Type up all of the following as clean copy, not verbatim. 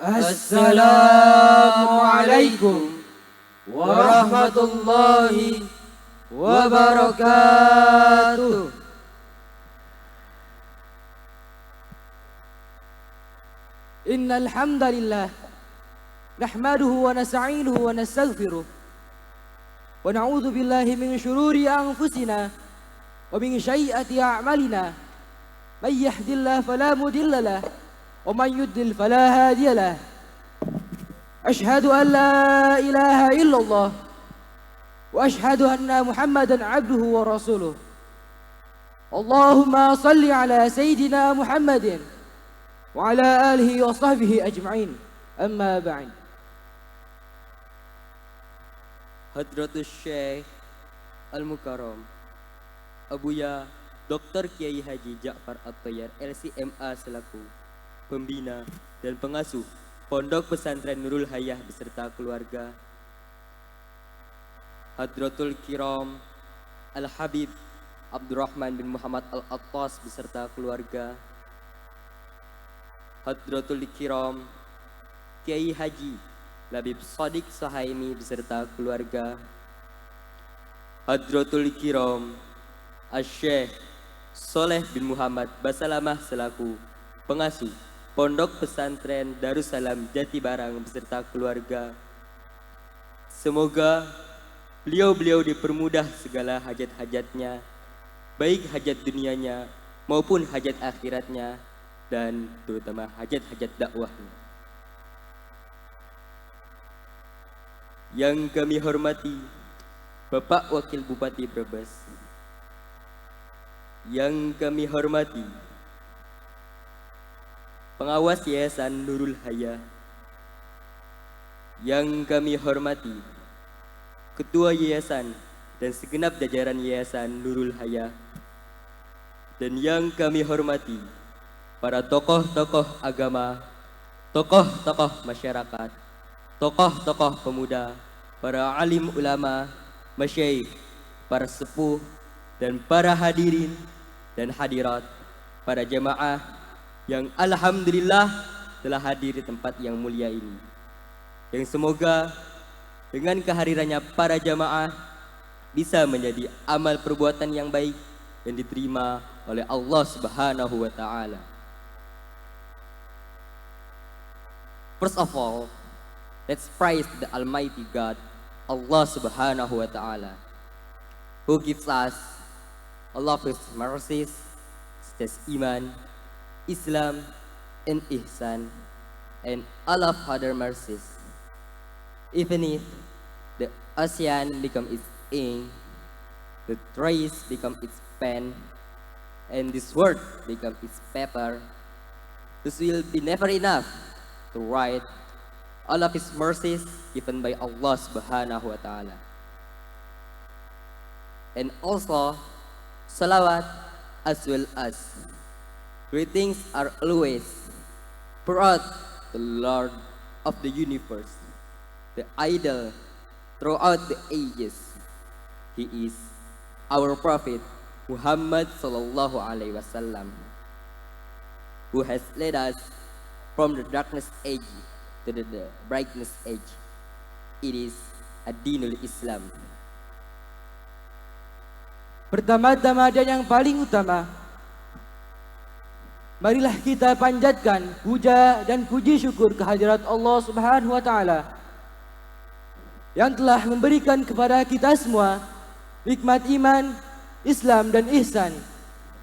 Assalamualaikum warahmatullahi wabarakatuh. Innal hamdalillah nahmaduhu wa nasta'inuhu wa nastaghfiruh wa na'udzu billahi min shururi anfusina wa min sayyiati a'malina. May yahdihillahu fala mudilla lahu wa man yudlil fala hadiya lahu. Ashhadu an la ilaha illallah wa ashhadu anna Muhammadan abduhu wa rasuluh. Allahumma salli ala sayyidina Muhammadin wa ala alihi wa sahbihi ajma'in. Amma ba'd. Hadratus Syekh Al-Mukarram Abuya Dr. Kiai Haji Ja'far At-Thayyar LCMA selaku pembina dan pengasuh Pondok Pesantren Nurul Hayah beserta keluarga, Hadratul Kiram Al-Habib Abdurrahman bin Muhammad Al-Attas beserta keluarga, Hadratul Kiram Kiai Haji Labib Shadiq Sahaimi beserta keluarga, Hadratul Kiram Asy-Syaikh Soleh bin Muhammad Basalamah selaku pengasuh Pondok Pesantren Darussalam Jatibarang beserta keluarga. Semoga beliau-beliau dipermudah segala hajat-hajatnya, baik hajat dunianya maupun hajat akhiratnya, dan terutama hajat-hajat dakwahnya. Yang kami hormati Bapak Wakil Bupati Brebes, yang kami hormati Pengawas Yayasan Nurul Hayah, yang kami hormati Ketua Yayasan dan segenap jajaran Yayasan Nurul Hayah, dan yang kami hormati para tokoh-tokoh agama, tokoh-tokoh masyarakat, tokoh-tokoh pemuda, para alim ulama, masyayikh, para sepuh, dan para hadirin dan hadirat, para jamaah yang alhamdulillah telah hadir di tempat yang mulia ini. Yang semoga dengan kehadirannya para jamaah bisa menjadi amal perbuatan yang baik dan diterima oleh Allah Subhanahu wa taala. First of all, let's praise the Almighty God, Allah Subhanahu wa taala, who gives us all of His mercies, such as Iman, Islam, and Ihsan, and all of other mercies. Even if the ocean become its ink, the trees become its pen, and this world become its paper, this will be never enough to write all of His mercies given by Allah Subhanahu wa ta'ala. And also, salawat as well as greetings are always brought the Lord of the universe, the idol throughout the ages. He is our Prophet Muhammad sallallahu alaihi wasallam, who has led us from the darkness age to the brightness age. It is ad-dinul Islam. Pertama-tama dan yang paling utama, marilah kita panjatkan puja dan puji syukur kehadirat Allah Subhanahu wa taala yang telah memberikan kepada kita semua nikmat iman, Islam dan ihsan,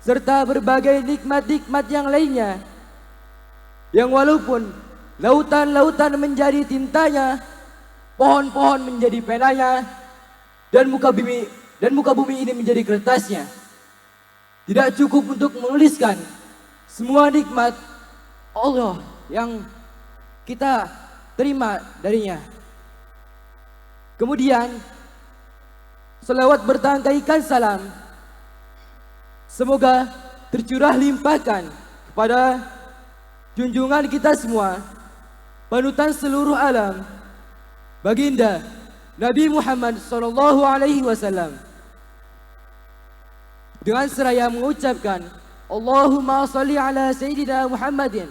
serta berbagai nikmat-nikmat yang lainnya, yang walaupun lautan-lautan menjadi tintanya, pohon-pohon menjadi penanya, dan muka bumi ini menjadi kertasnya, tidak cukup untuk menuliskan semua nikmat Allah yang kita terima darinya. Kemudian selawat bertangkaikan salam semoga tercurah limpahkan kepada junjungan kita semua, panutan seluruh alam, Baginda Nabi Muhammad SAW, dengan seraya mengucapkan Allahumma salli ala Sayyidina Muhammadin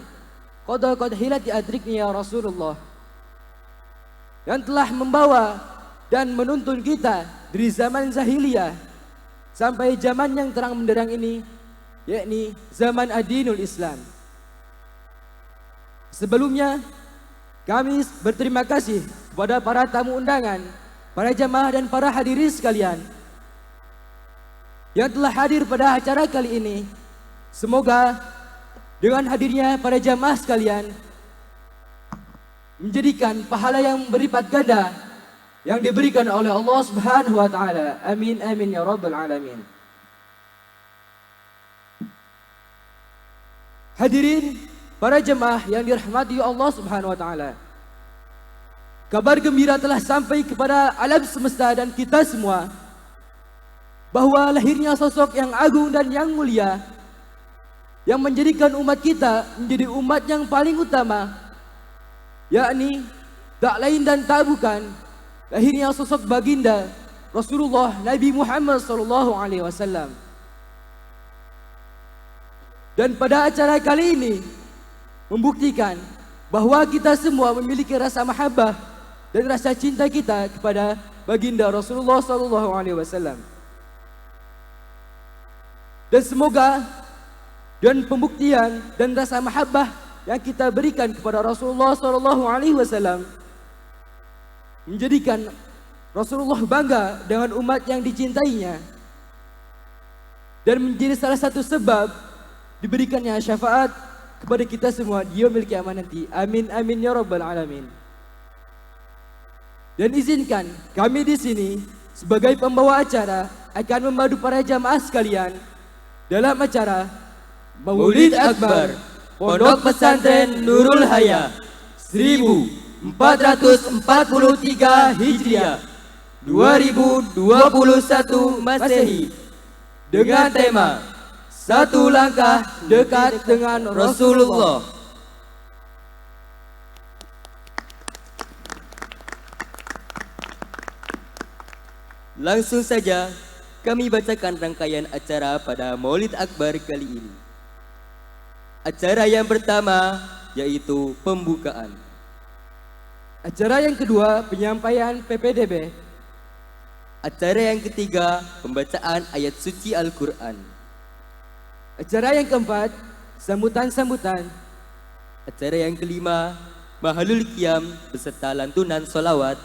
qad hilat adrikni ya Rasulullah, yang telah membawa dan menuntun kita dari zaman jahiliyah sampai zaman yang terang benderang ini, yakni zaman ad-dinul Islam. Sebelumnya kami berterima kasih kepada para tamu undangan, para jamaah dan para hadirin sekalian yang telah hadir pada acara kali ini. Semoga dengan hadirnya para jamaah sekalian menjadikan pahala yang berlipat ganda yang diberikan oleh Allah Subhanahu wa taala. Amin amin ya rabbal alamin. Hadirin para jemaah yang dirahmati Allah Subhanahu wa taala. Kabar gembira telah sampai kepada alam semesta dan kita semua bahwa lahirnya sosok yang agung dan yang mulia yang menjadikan umat kita menjadi umat yang paling utama, yakni tak lain dan tak bukan lahirnya sosok baginda Rasulullah Nabi Muhammad SAW. Dan pada acara kali ini membuktikan bahwa kita semua memiliki rasa mahabbah dan rasa cinta kita kepada baginda Rasulullah SAW. Dan semoga dan pembuktian dan rasa mahabbah yang kita berikan kepada Rasulullah SAW menjadikan Rasulullah bangga dengan umat yang dicintainya dan menjadi salah satu sebab diberikannya syafaat kepada kita semua di yaumil qiyamah nanti. Amin amin ya rabbal alamin. Dan izinkan kami di sini sebagai pembawa acara akan memadu para jamaah sekalian dalam acara Maulid Akbar Pondok Pesantren Nurul Haya 1443 Hijriah 2021 Masehi dengan tema Satu Langkah Dekat dengan Rasulullah. Langsung saja kami bacakan rangkaian acara pada Maulid Akbar kali ini. Acara yang pertama yaitu pembukaan. Acara yang kedua penyampaian PPDB. Acara yang ketiga pembacaan ayat suci Al-Quran. Acara yang keempat sambutan-sambutan. Acara yang kelima Mahalul Qiyam beserta lantunan solawat.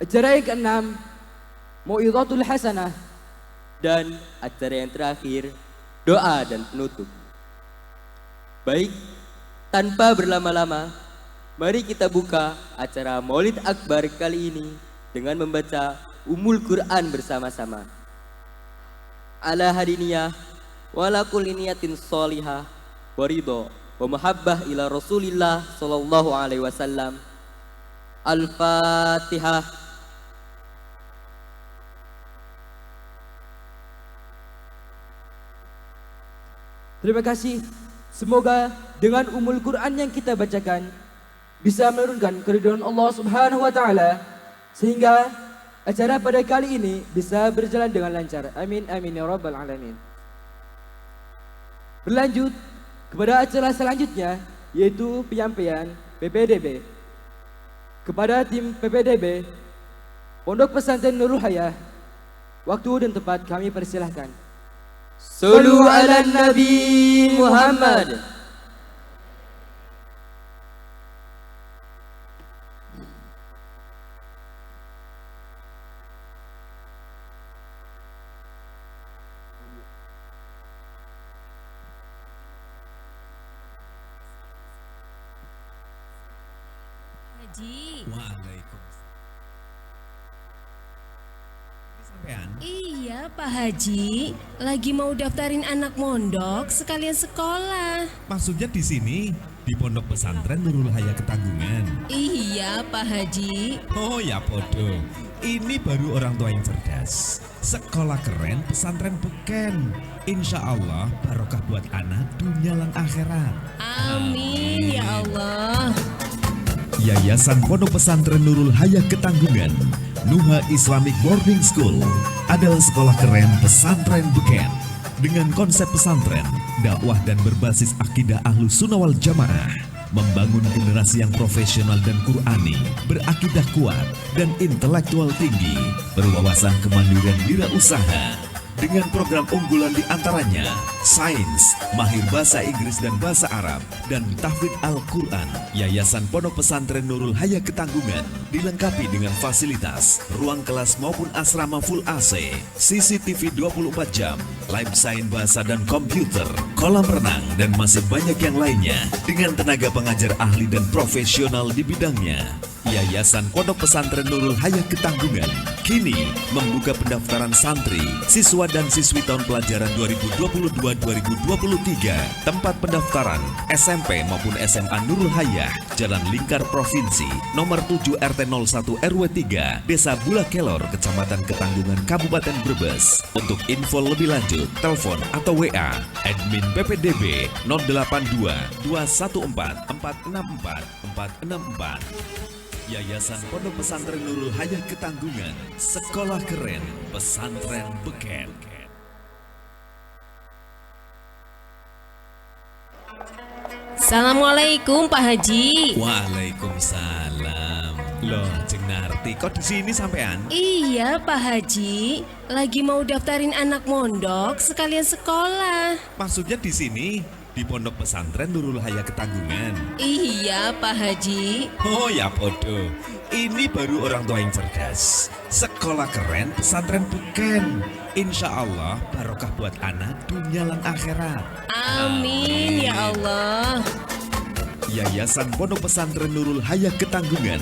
Acara yang keenam Mau'izatul Hasanah. Dan acara yang terakhir doa dan penutup. Baik, tanpa berlama-lama, mari kita buka acara Maulid Akbar kali ini dengan membaca Ummul Quran bersama-sama. Ala hadiniyah wala kulli niyatin sholihah waridho wa muhabbah ila Rasulillah sallallahu alaihi wasallam. Al-Fatihah. Terima kasih. Semoga dengan Ummul Quran yang kita bacakan bisa menurunkan keridhaan Allah Subhanahu wa taala sehingga acara pada kali ini bisa berjalan dengan lancar. Amin amin ya rabbal alamin. Berlanjut kepada acara selanjutnya yaitu penyampaian PPDB. Kepada tim PPDB Pondok Pesantren Nurul Haya, waktu dan tempat kami persilahkan. Sallu ala Nabi Muhammad. Haji. Waalaikumsalam. Sampean? Iya Pak Haji, lagi mau daftarin anak mondok sekalian sekolah. Maksudnya di sini di Pondok Pesantren Nurul Haya Ketanggungan. Iya Pak Haji. Oh ya podo. Ini baru orang tua yang cerdas. Sekolah keren, pesantren beken. Insya Allah barokah buat anak dunia dan akhirat. Amin ya Allah. Yayasan Pondok Pesantren Nurul Haya Ketanggungan, Nuha Islamic Boarding School adalah sekolah keren pesantren beken dengan konsep pesantren, dakwah dan berbasis akidah Ahlus Sunnah wal Jamaah, membangun generasi yang profesional dan Qur'ani, berakidah kuat dan intelektual tinggi, berwawasan kemandirian wirausaha. Dengan program unggulan diantaranya Sains, Mahir Bahasa Inggris dan Bahasa Arab, dan Tahfidz Al-Quran. Yayasan Pondok Pesantren Nurul Haya Ketanggungan dilengkapi dengan fasilitas ruang kelas maupun asrama full AC, CCTV 24 jam, live science bahasa dan komputer, kolam renang, dan masih banyak yang lainnya dengan tenaga pengajar ahli dan profesional di bidangnya. Yayasan Pondok Pesantren Nurul Haya Ketanggungan kini membuka pendaftaran santri, siswa dan siswi tahun pelajaran 2022-2023. Tempat pendaftaran SMP maupun SMA Nurul Haya, Jalan Lingkar Provinsi, nomor 7 RT 01 RW 3, Desa Bulakelor, Kecamatan Ketanggungan, Kabupaten Brebes. Untuk info lebih lanjut, telepon atau WA admin PPDB 082 214 464 464. Yayasan Pondok Pesantren Nurul Haya Ketanggungan, sekolah keren pesantren beken. Assalamualaikum Pak Haji. Waalaikumsalam. Loh, Jeng Narti, kok di sini sampean? Iya Pak Haji, lagi mau daftarin anak mondok sekalian sekolah. Maksudnya di sini, di Pondok Pesantren Nurul Haya Ketanggungan. Iya Pak Haji. Oh ya podo, ini baru orang tua yang cerdas. Sekolah keren pesantren beken. Insya Allah barokah buat anak dunia dan akhirat. Amin ya Allah. Yayasan Pondok Pesantren Nurul Haya Ketanggungan,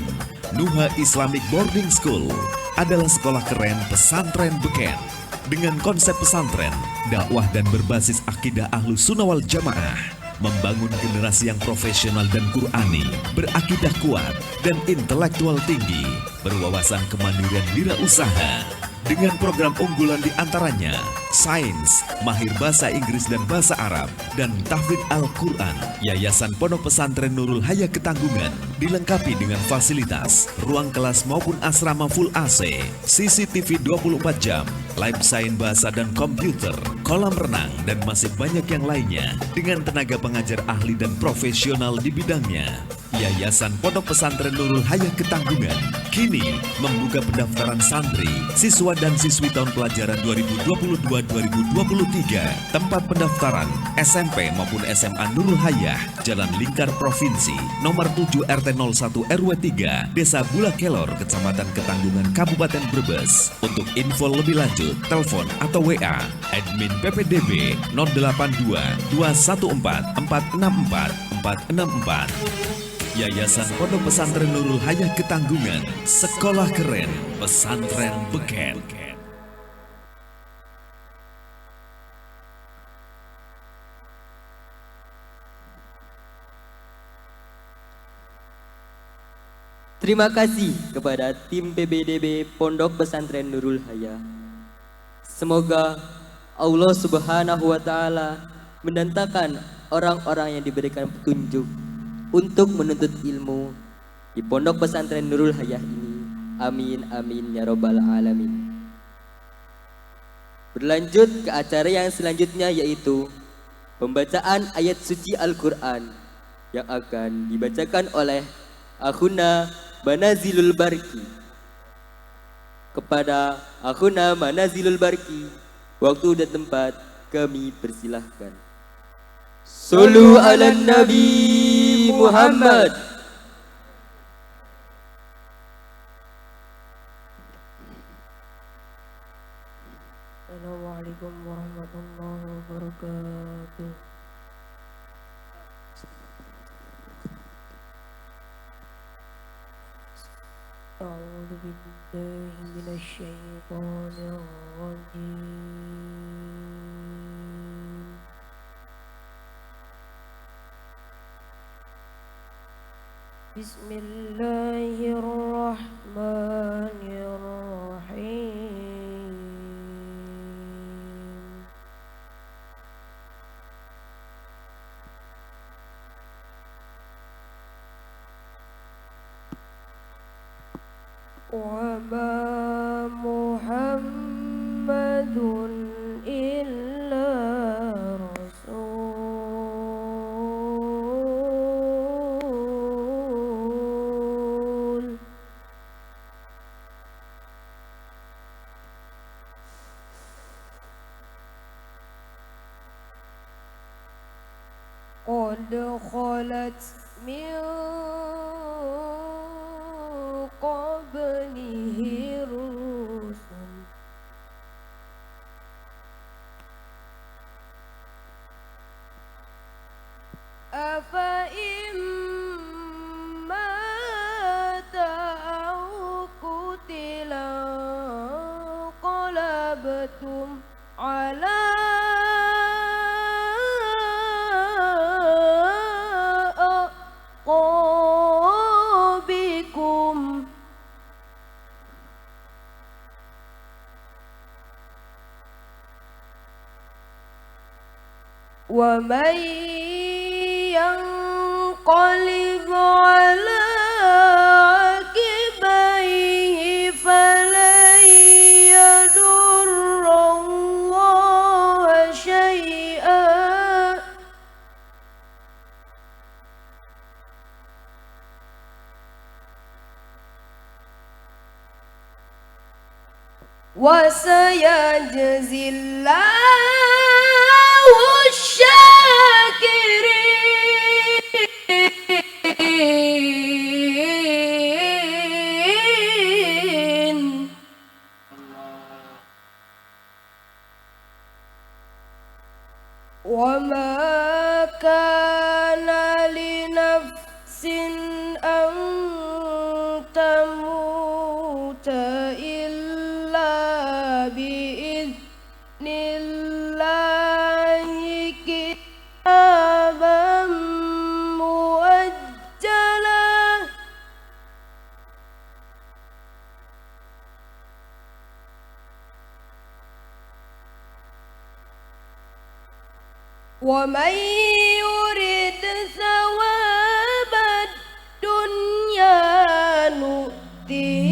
Nuha Islamic Boarding School adalah sekolah keren pesantren beken. Dengan konsep pesantren, dakwah dan berbasis akidah Ahlus Sunnah wal Jamaah, membangun generasi yang profesional dan Qur'ani, berakidah kuat dan intelektual tinggi, berwawasan kemandirian wirausaha. Dengan program unggulan diantaranya Sains, Mahir Bahasa Inggris dan Bahasa Arab, dan Tahfidz Al-Quran. Yayasan Pondok Pesantren Nurul Haya Ketanggungan dilengkapi dengan fasilitas ruang kelas maupun asrama full AC, CCTV 24 jam, live science bahasa dan komputer, kolam renang, dan masih banyak yang lainnya dengan tenaga pengajar ahli dan profesional di bidangnya. Yayasan Pondok Pesantren Nurul Haya Ketanggungan kini membuka pendaftaran santri, siswa dan siswi tahun pelajaran 2022-2023. Tempat pendaftaran SMP maupun SMA Nurul Haya, Jalan Lingkar Provinsi, nomor 7 RT 01 RW 3, Desa Bulakelor, Kecamatan Ketanggungan, Kabupaten Brebes. Untuk info lebih lanjut, telepon atau WA admin PPDB 082 214 464 464. Yayasan Pondok Pesantren Nurul Haya Ketanggungan, sekolah keren pesantren beken. Terima kasih kepada tim PBDB Pondok Pesantren Nurul Haya. Semoga Allah Subhanahu wa Ta'ala mendatangkan orang-orang yang diberikan petunjuk untuk menuntut ilmu di Pondok Pesantren Nurul Haya ini. Amin amin ya robbal alamin. Berlanjut ke acara yang selanjutnya, yaitu pembacaan ayat suci Al-Quran yang akan dibacakan oleh Akhuna Manazilul Barki. Kepada Akhuna Manazilul Barki, waktu dan tempat kami persilahkan. Sallu ala Nabi Muhammad. Assalamualaikum warahmatullahi wabarakatuh. A'udzu billahi minasy syaithanir rajim. Bismillahirrahmanirrahim. Wa ma Muhammadun illa قد خلت من قبله الرسل أفإن مات أو قتلا انقلبتم على أعقابكم ومن ينقلب على عقبيه فلن يضر الله شيئا وسيجزي الله الشاكرين وما كان لنفس أن تموت إلا بإذن الله كتابا مؤجلا ومن يرد ثواب الدنيا نؤته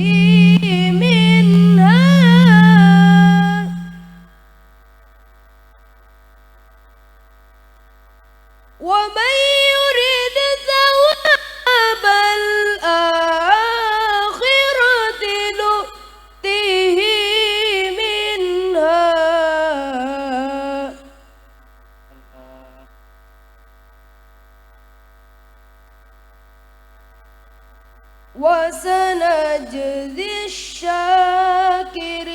منها ومن يرد ثواب الآخرة نؤته منها وسنجزي الشاكرين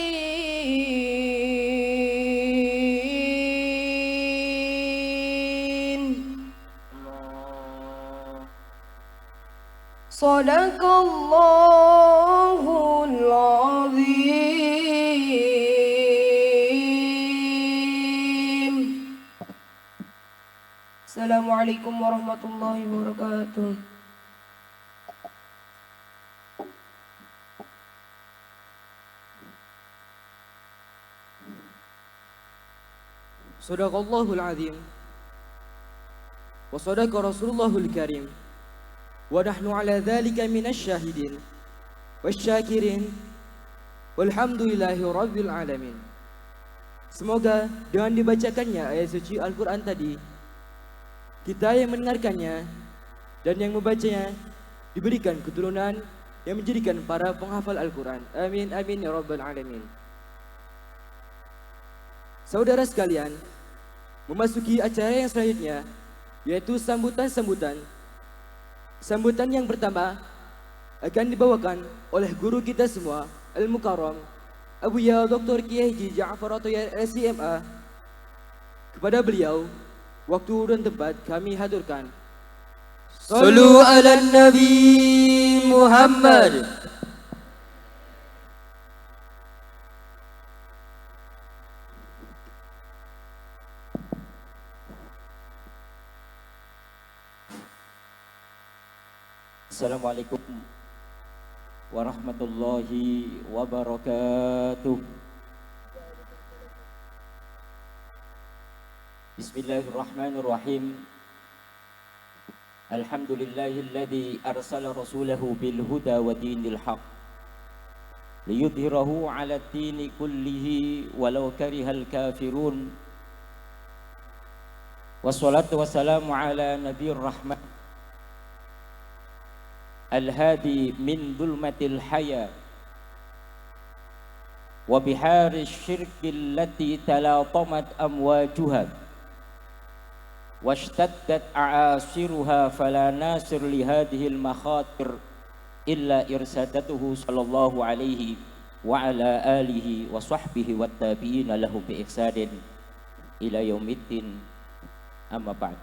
صدق الله العظيم. السلام عليكم ورحمة الله وبركاته. Sadaqallahul azim wa sadaqa Rasulullahul karim wa nahnu ala dzalika minasy syahidin wasyakirin walhamdulillahi rabbil alamin. Semoga dengan dibacakannya ayat suci Al-Quran tadi, kita yang mendengarkannya dan yang membacanya diberikan keturunan yang menjadikan para penghafal Al-Quran. Amin amin ya rabbal alamin. Saudara sekalian, memasuki acara yang selanjutnya, yaitu sambutan-sambutan. Sambutan yang pertama akan dibawakan oleh guru kita semua, Al-Mukarram Abuya Dr. Kiai Haji Ja'far At-Thayyar SCMA. Kepada beliau, waktu dan tempat kami haturkan. Sallu ala Nabi Muhammad. Assalamualaikum warahmatullahi wabarakatuh. Bismillahirrahmanirrahim. Alhamdulillahilladzi arsala rasulahu bil huda wa dinil haq liyudhhirahu 'ala ad-dini kullihi walau karihal kafirun. Wassalatu wassalamu ala nabiyir rahmat al-hadi min dhulmatil haya wa bihari syirki allati talatamat amwajuha washtaddat a'asiruha fala nasir li hadhihi al-makhatir illa irsadatuhu sallallahu alaihi wa ala alihi wa sahbihi wat tabi'ina lahu bi ihsanin ila yaumiddin. Amma ba'd.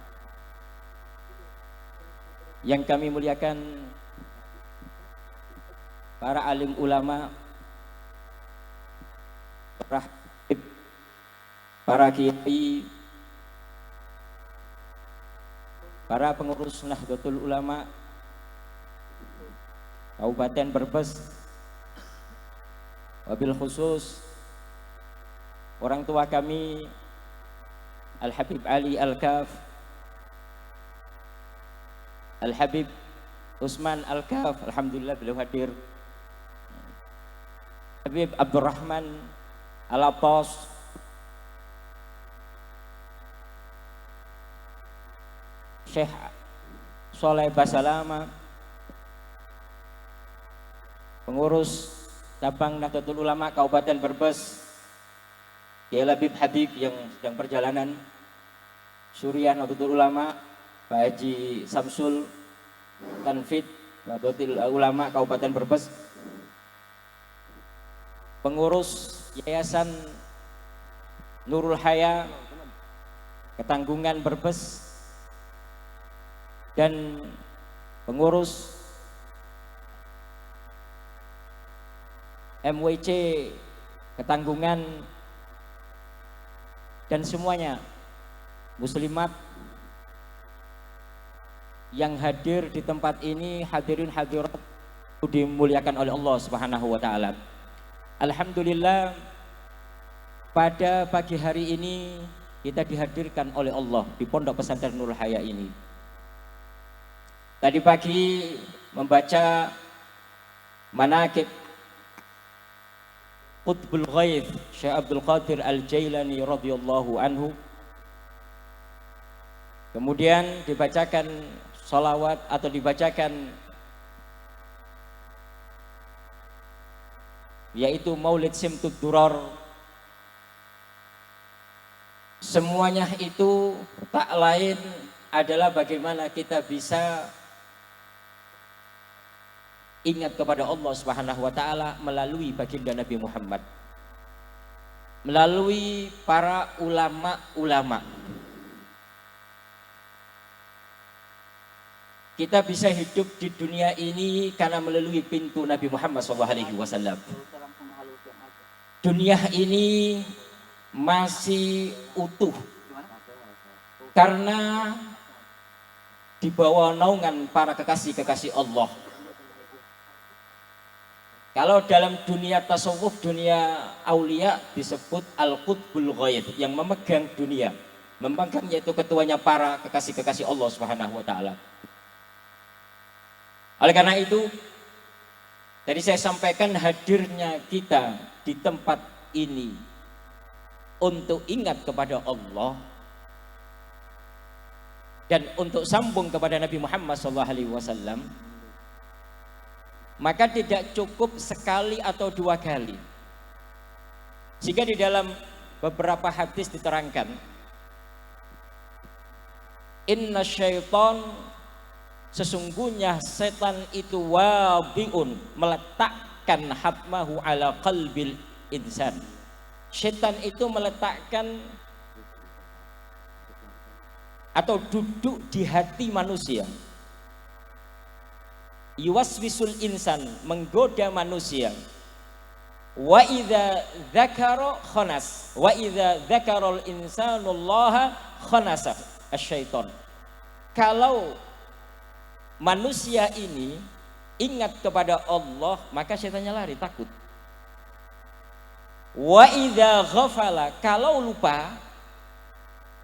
Yang kami muliakan para alim ulama, para kiai, para pengurus Nahdlatul Ulama Kabupaten Brebes, wabil khusus orang tua kami Al-Habib Ali Al-Kaf, Al-Habib Usman Al-Kaf, alhamdulillah beliau hadir. Habib Abdurrahman Al-Abbas, Syekh Soleh Basalama, pengurus cabang Nahdlatul Ulama Kabupaten Brebes, Kiai Habib yang sedang perjalanan, Suriah Nahdlatul Ulama, Pak Haji Samsul Tanfid Nahdlatul Ulama Kabupaten Brebes, pengurus Yayasan Nurul Haya Ketanggungan Brebes, dan pengurus MWC Ketanggungan, dan semuanya muslimat yang hadir di tempat ini, hadirin hadirat dimuliakan oleh Allah Subhanahu wa taala. Alhamdulillah, pada pagi hari ini kita dihadirkan oleh Allah di Pondok Pesantren Nurul Haya ini. Tadi pagi membaca manaqib Qutbul Ghaith Syekh Abdul Qadir Al-Jailani radhiyallahu anhu. Kemudian dibacakan salawat atau dibacakan yaitu Maulid Simtud Durar. Semuanya itu tak lain adalah bagaimana kita bisa ingat kepada Allah Subhanahu wa taala melalui baginda Nabi Muhammad, melalui para ulama-ulama. Kita bisa hidup di dunia ini karena melalui pintu Nabi Muhammad SAW. Dunia ini masih utuh karena di bawah naungan para kekasih-kekasih Allah. Kalau dalam dunia tasawuf, dunia aulia disebut Al-Qutbul Ghaith, yang memegang dunia, memegang yaitu ketuanya para kekasih-kekasih Allah Subhanahu wa taala. Oleh karena itu, tadi saya sampaikan hadirnya kita di tempat ini untuk ingat kepada Allah dan untuk sambung kepada Nabi Muhammad SAW. Maka tidak cukup sekali atau dua kali. Jika di dalam beberapa hadis diterangkan, inna syaitan, sesungguhnya setan itu wadi'un, meletakkan hatmahu ala qalbil insan. Setan itu meletakkan atau duduk di hati manusia. Yuwaswisul insan, menggoda manusia. Wa idza dzakara khanas, wa idza dzakarul insanullaha khanasa asyaiton. Kalau manusia ini ingat kepada Allah, maka syaitannya lari, takut. Wa idza ghafala, kalau lupa,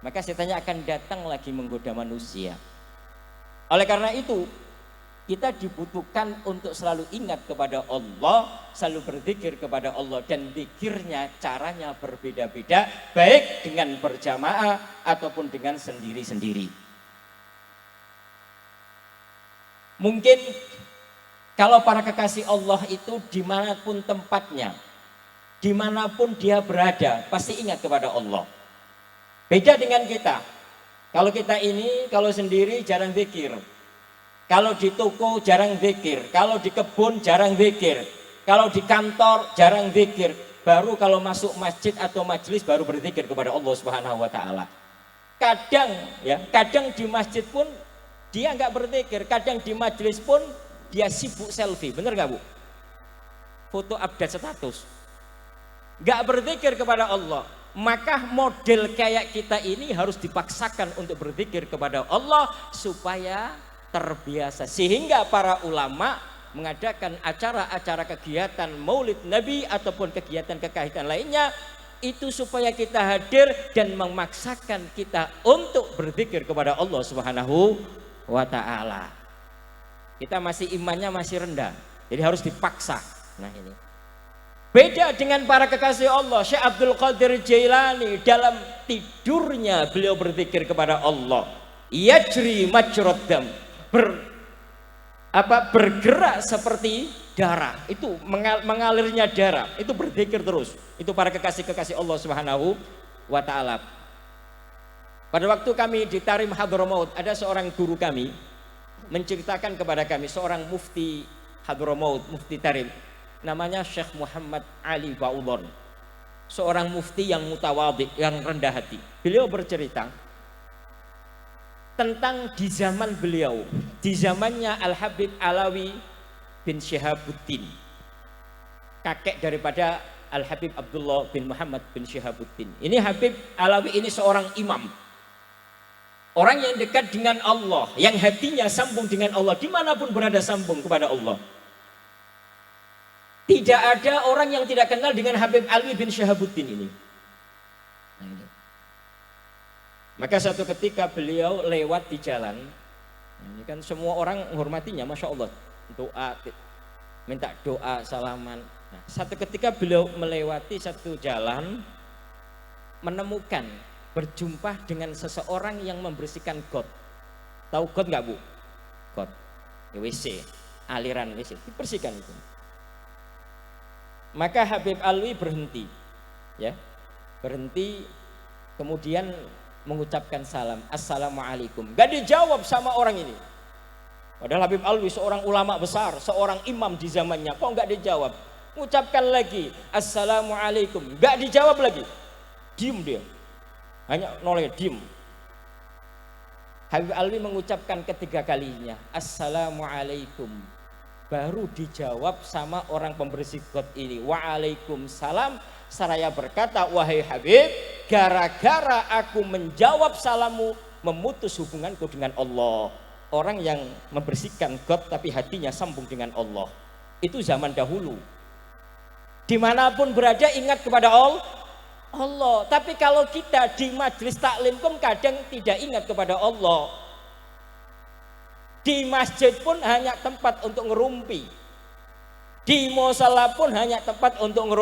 maka syaitannya akan datang lagi menggoda manusia. Oleh karena itu, kita dibutuhkan untuk selalu ingat kepada Allah, selalu berzikir kepada Allah, dan zikirnya caranya berbeda-beda, baik dengan berjamaah ataupun dengan sendiri-sendiri. Mungkin kalau para kekasih Allah itu dimanapun tempatnya, dimanapun dia berada, pasti ingat kepada Allah. Beda dengan kita. Kalau kita ini, kalau sendiri jarang zikir. Kalau di toko jarang zikir. Kalau di kebun jarang zikir. Kalau di kantor jarang zikir. Baru kalau masuk masjid atau majelis baru berzikir kepada Allah Subhanahu wa taala. Kadang di masjid pun dia nggak berzikir, kadang di majelis pun dia sibuk selfie, bener nggak Bu? Foto update status, nggak berzikir kepada Allah. Maka model kayak kita ini harus dipaksakan untuk berzikir kepada Allah supaya terbiasa. Sehingga para ulama mengadakan acara-acara kegiatan Maulid Nabi ataupun kegiatan lainnya itu supaya kita hadir dan memaksakan kita untuk berzikir kepada Allah Subhanahu wa ta'ala. Kita masih imannya masih rendah, jadi harus dipaksa. Nah ini beda dengan para kekasih Allah. Syekh Abdul Qadir Jailani dalam tidurnya beliau berzikir kepada Allah. Yajri majrad dam, bergerak seperti darah, itu mengalirnya darah, itu berzikir terus. Itu para kekasih-kekasih Allah Subhanahu wa ta'ala. Pada waktu kami di Tarim Hadramaut, ada seorang guru kami menceritakan kepada kami, seorang mufti Hadramaut, mufti Tarim, namanya Syekh Muhammad Ali Baudon, seorang mufti yang mutawadhi, yang rendah hati. Beliau bercerita tentang di zaman beliau, di zamannya Al-Habib Alawi bin Syihabuddin, kakek daripada Al-Habib Abdullah bin Muhammad bin Syihabuddin. Ini Habib Alawi ini seorang imam, orang yang dekat dengan Allah, yang hatinya sambung dengan Allah, dimanapun berada sambung kepada Allah. Tidak ada orang yang tidak kenal dengan Habib Alawi bin Syihabuddin ini. Nah, ini. Maka satu ketika beliau lewat di jalan, ini kan semua orang menghormatinya, Masya Allah, doa, minta doa, salaman. Nah, satu ketika beliau melewati satu jalan, menemukan, berjumpa dengan seseorang yang membersihkan got. Tahu got nggak Bu? Got, WC, aliran WC, dibersihkan itu. Maka Habib Alwi berhenti, ya, berhenti, kemudian mengucapkan salam, assalamualaikum. Gak dijawab sama orang ini. Padahal Habib Alwi seorang ulama besar, seorang imam di zamannya, kok nggak dijawab? Ucapkan lagi, assalamualaikum, nggak dijawab lagi, diem dia, hanya noleh diem. Habib Alwi mengucapkan ketiga kalinya, assalamualaikum, baru dijawab sama orang pembersih got ini, waalaikumsalam. Saraya berkata, wahai Habib, gara-gara aku menjawab salammu, memutus hubunganku dengan Allah. Orang yang membersihkan got tapi hatinya sambung dengan Allah. Itu zaman dahulu. Dimanapun berada ingat kepada Allah. Tapi kalau kita di majelis taklim pun kadang tidak ingat kepada Allah. Di masjid pun hanya tempat untuk ngerumpi. Di musala pun hanya tempat untuk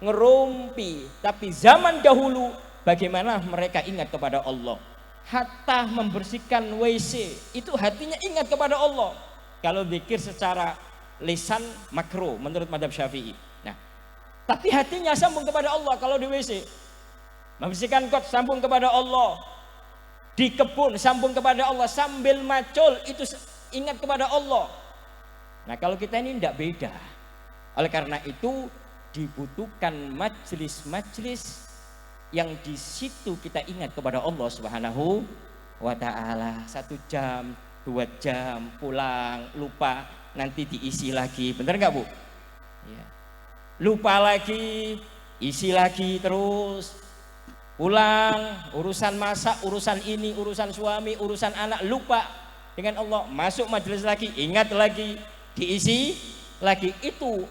ngerumpi. Tapi zaman dahulu bagaimana mereka ingat kepada Allah. Hatta membersihkan WC itu hatinya ingat kepada Allah. Kalau zikir secara lisan makruh menurut mazhab Syafi'i. Nah, tapi hatinya sambung kepada Allah. Kalau di WC membersihkan got sambung kepada Allah, di kebun sambung kepada Allah, sambil macul itu ingat kepada Allah. Nah, kalau kita ini tidak beda. Oleh karena itu dibutuhkan majelis-majelis yang di situ kita ingat kepada Allah Subhanahu wa ta'ala. 1 jam, 2 jam, pulang, lupa, nanti diisi lagi. Bener nggak Bu? Ya. Lupa lagi, isi lagi terus. Pulang, urusan masak, urusan ini, urusan suami, urusan anak, lupa dengan Allah. Masuk majelis lagi, ingat lagi, diisi lagi. Itu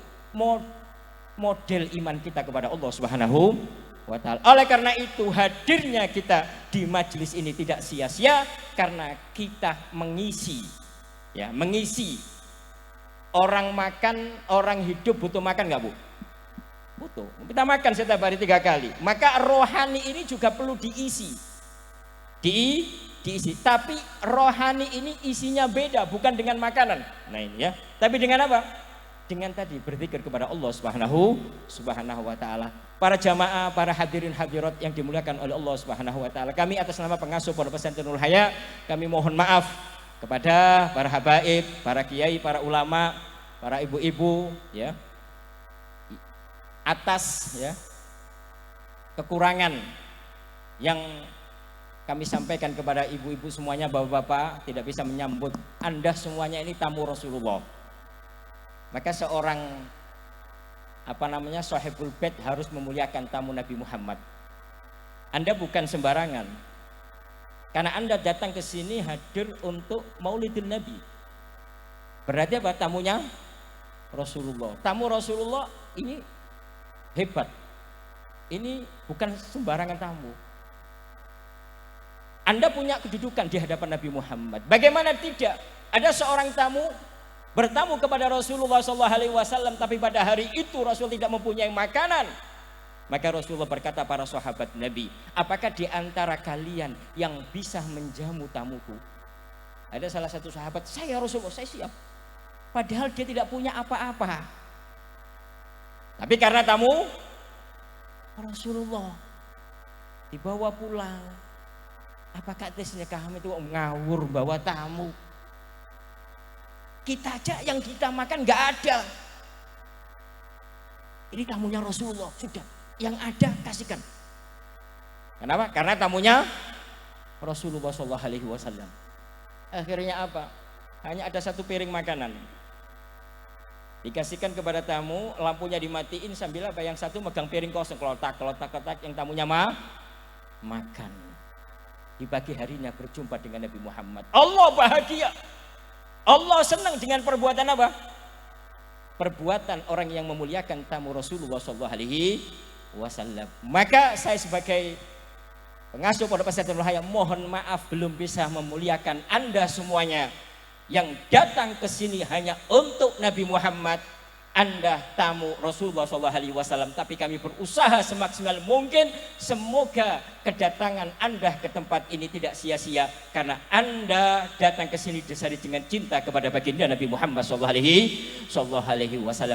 model iman kita kepada Allah Subhanahu wa ta'ala. Oleh karena itu hadirnya kita di majelis ini tidak sia-sia, karena kita mengisi, ya, mengisi. Orang makan, orang hidup butuh makan nggak Bu? Butuh. Kita makan setiap hari 3 kali. Maka rohani ini juga perlu diisi. Diisi. Tapi rohani ini isinya beda, bukan dengan makanan. Nah ini ya. Tapi dengan apa? dengan tadi berzikir kepada Allah Subhanahu wa taala. Para jamaah, para hadirin hadirat yang dimuliakan oleh Allah Subhanahu wa taala. Kami atas nama pengasuh Pondok Pesantren Nurul Haya, kami mohon maaf kepada para habaib, para kiai, para ulama, para ibu-ibu ya. Atas ya kekurangan yang kami sampaikan kepada ibu-ibu semuanya, bapak-bapak tidak bisa menyambut Anda semuanya ini tamu Rasulullah. Maka seorang sahibul bait harus memuliakan tamu Nabi Muhammad. Anda bukan sembarangan. Karena Anda datang ke sini hadir untuk Maulidin Nabi. Berarti apa? Tamunya Rasulullah. Tamu Rasulullah ini hebat. Ini bukan sembarangan tamu. Anda punya kedudukan di hadapan Nabi Muhammad. Bagaimana tidak? Ada seorang tamu bertamu kepada Rasulullah SAW, tapi pada hari itu Rasul tidak mempunyai makanan. Maka Rasulullah berkata para sahabat Nabi, apakah di antara kalian yang bisa menjamu tamuku? Ada salah satu sahabat, saya Rasulullah, saya siap. Padahal dia tidak punya apa-apa. Tapi karena tamu Rasulullah dibawa pulang. Apakah tesnya kami itu ngawur bawa tamu? Kita aja yang kita makan nggak ada. Ini tamunya Rasulullah, sudah. Yang ada kasihkan. Kenapa? Karena tamunya Rasulullah SAW. Akhirnya apa? Hanya ada satu piring makanan. Dikasihkan kepada tamu, lampunya dimatiin sambil apa? Yang satu megang piring kosong, kelotak, yang tamunya makan. Di pagi harinya berjumpa dengan Nabi Muhammad. Allah bahagia. Allah senang dengan perbuatan apa? Perbuatan orang yang memuliakan tamu Rasulullah SAW. Maka saya sebagai pengasuh Pondok Pesantren Nurul Haya mohon maaf belum bisa memuliakan Anda semuanya yang datang ke sini hanya untuk Nabi Muhammad. Anda tamu Rasulullah SAW, tapi kami berusaha semaksimal mungkin. Semoga kedatangan Anda ke tempat ini tidak sia-sia karena Anda datang ke sini disari dengan cinta kepada baginda Nabi Muhammad SAW.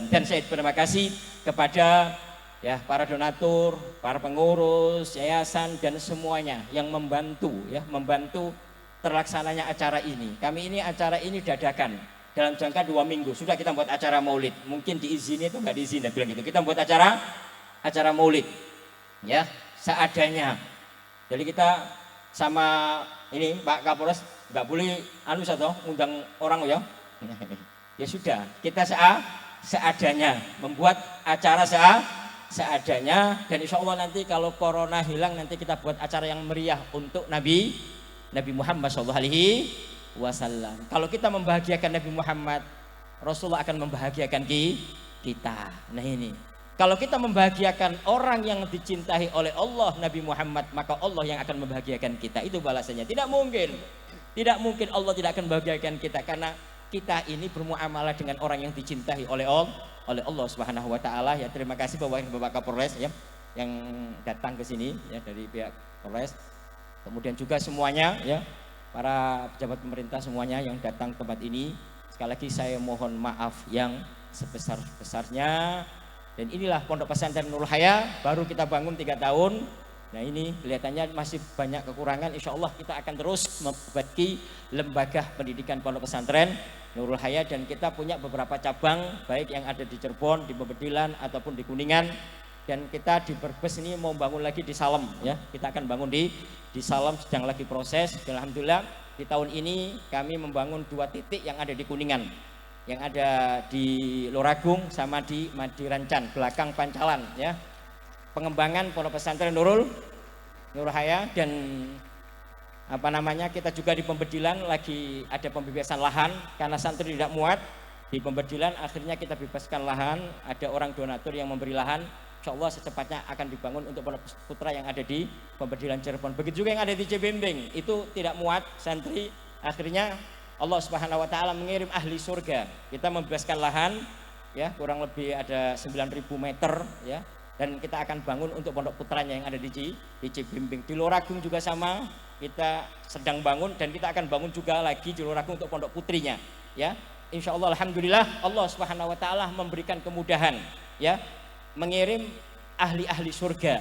Dan saya terima kasih kepada ya para donatur, para pengurus yayasan dan semuanya yang membantu terlaksananya acara ini. Acara ini dadakan. Dalam jangka 2 minggu sudah kita buat acara maulid. Mungkin diizini itu nggak diizini, bilang gitu. Kita buat acara maulid, ya seadanya. Jadi kita sama ini Pak Kapolres nggak boleh undang orang ya. Ya sudah, kita seadanya membuat acara seadanya. Dan insya Allah nanti kalau corona hilang nanti kita buat acara yang meriah untuk Nabi Muhammad SAW. Kalau kita membahagiakan Nabi Muhammad, Rasulullah akan membahagiakan kita. Nah ini, kalau kita membahagiakan orang yang dicintai oleh Allah Nabi Muhammad, maka Allah yang akan membahagiakan kita. Itu balasannya. Tidak mungkin Allah tidak akan membahagiakan kita karena kita ini bermuamalah dengan orang yang dicintai oleh Allah Subhanahu wa taala. Ya, terima kasih Bapak Kapolres ya yang datang ke sini ya dari pihak Polres. Kemudian juga semuanya ya para pejabat pemerintah semuanya yang datang ke tempat ini. Sekali lagi saya mohon maaf yang sebesar-besarnya. Dan inilah Pondok Pesantren Nurul Haya, baru kita bangun 3 tahun. Nah ini kelihatannya masih banyak kekurangan. Insya Allah kita akan terus memperbaiki lembaga pendidikan Pondok Pesantren Nurul Haya. Dan kita punya beberapa cabang, baik yang ada di Cirebon, di Pembedilan ataupun di Kuningan. Dan kita di Brebes ini mau bangun lagi di Salem ya. Kita akan bangun di Salem, sedang lagi proses. Dan alhamdulillah di tahun ini kami membangun 2 titik yang ada di Kuningan. Yang ada di Loragung sama di Madirancan, belakang Pancalan ya. Pengembangan Pondok Pesantren Nurul Haya. Dan kita juga di Pembedilan lagi ada pembebasan lahan karena santri tidak muat. Di Pembedilan akhirnya kita bebaskan lahan, ada orang donatur yang memberi lahan. Insya Allah secepatnya akan dibangun untuk Pondok Putra yang ada di Pembedilan Cirebon. Begitu juga yang ada di Cibimbing, itu tidak muat santri. Akhirnya Allah Subhanahu wa taala mengirim ahli surga. Kita membebaskan lahan ya, kurang lebih ada 9.000 meter ya. Dan kita akan bangun untuk Pondok Putranya yang ada di Cibimbing. Di Loragung juga sama, kita sedang bangun dan kita akan bangun juga lagi di Loragung untuk Pondok Putrinya ya. insya Allah alhamdulillah Allah Subhanahu wa taala memberikan kemudahan ya, mengirim ahli-ahli surga